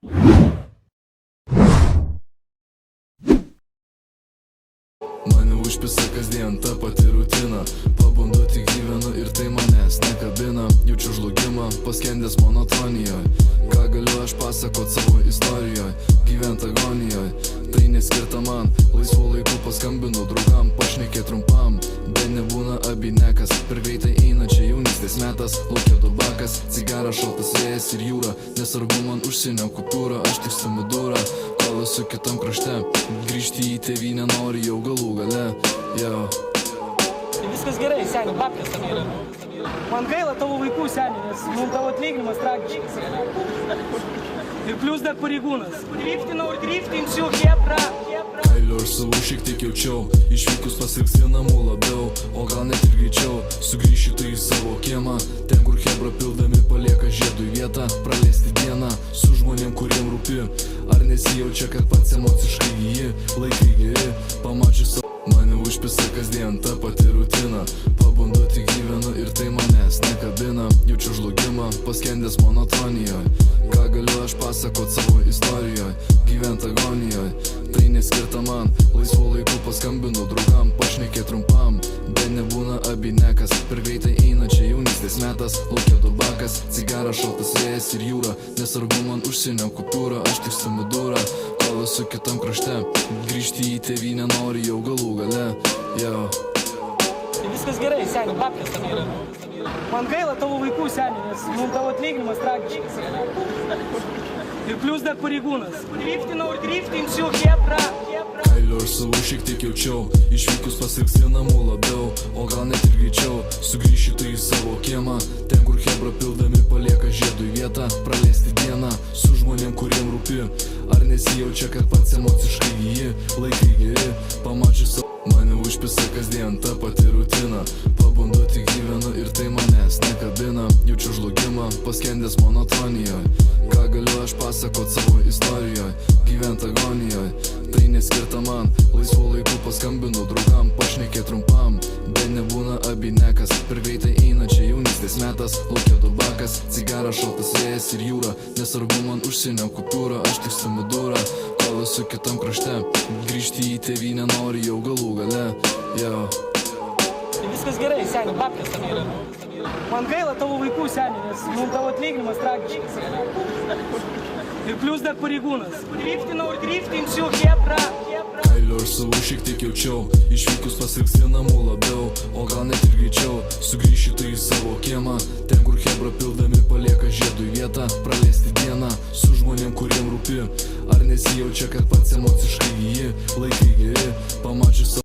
Mane užpisa kasdien ta pati rutina, pabundu tik gyvenu ir tai manęs nekabina. Jaučiu žlugimą, paskendęs monotonijoje. Ką galiu aš pasakot savo istorijoje, gyvent agonijoje. Tai neskirta man, laisvų laikų paskambinu draugam, pašnekėt trumpam. Bet nebūna abinekas, per greitai eina čia jaunystės metas. Laukia dubakas, cigarą, šaltas vėjas ir jūra. Nesvarbu man užsienio kultūra, aš tik stumiu durą. Kol esu kitam krašte, grįžti į tėvynę nori jau galų gale. Viskas gerai, seni, babkės tam yra. Man gaila tavo vaikų, seni, nes tavo atlyginimas tragiškas. Ir plius dar pareigūnas. Driftinau ir driftinsiu, hebra. Kailio aš savo šiek tiek jaučiau, išvykus pasiriksi namų labiau, o gal net ir greičiau. Sugrįši tu į savo kiemą, ten kur hebra pildami palieka žiedui vietą. Praleisti dieną su žmonėm, kuriem rūpi. Ar nesijaučia, kad pats emociškai gyji, laikai geri, pamačius savo. Mane užpisa kasdien ta pati rutina, pabundu tik gyvenu ir tai manęs nekabina. Jaučiu žlugimą, paskendęs monotonijoje. Ką galiu aš pasakot savo istorijoje, gyvent agonijoje. Tai neskirta man, laisvų laikų paskambinu draugam, pašnekėt trumpam. Bet nebūna abinekas, per greitai eina čia jaunystės metas. Laukia dubakas, cigarą, šaltas vėjas ir jūra. Nesvarbu man užsienio kultūra, aš tik stumiu durą. Kol esu kitam krašte, grįžti į tėvynę nori jau galų gale. Viskas gerai, seni, babkės tam yra. Man gaila tavo vaikų, seni, nes tavo atlyginimas tragiškas. Ir plius dar pareigūnas. Driftinau ir driftinsiu, hebra. Kailio aš savo šiek tiek jaučiau, išvykus pasiriksi namų labiau, o gal net ir greičiau. Sugrįši tu į savo kiemą, ten kur hebra pildami palieka žiedui vietą. Praleisti dieną su žmonėm, kuriem rūpi. Ar nesijaučia, kad pats emociškai gyji, laikai geri, pamačius savo. Mane užpisa kasdien ta pati rutina, pabundu tik gyvenu ir tai manęs nekabina. Jaučiu žlugimą, paskendęs monotonijoje. Ką galiu aš pasakot savo istorijoje, gyvent agonijoje. Tai neskirta man, laisvų laikų paskambinu draugam, pašnekėt trumpam. Bet nebūna abinekas, per greitai eina čia jaunystės metas. Laukia dubakas, cigarą, šaltas vėjas ir jūra. Nesvarbu man užsienio kultūra, aš tik stumiu durą. Kol esu kitam krašte, grįžti į tėvynę nori jau galų gale. Viskas gerai, seni, babkės tam yra. Man gaila tavo vaikų, seni, nes tavo atlyginimas tragiškas. Ir plius dar pareigūnas. Driftinau ir driftinsiu, hebra. Kailio aš savo šiek tiek jaučiau, išvykus pasiriksi namų labiau, o gal net ir greičiau. Sugrįši tu į savo kiemą, ten kur hebra pildami palieka žiedui vietą. Praleisti dieną su žmonėm, kuriem rūpi. Ar nesijaučia, kad pats emociškai gyji, laikai geri, pamačius savo.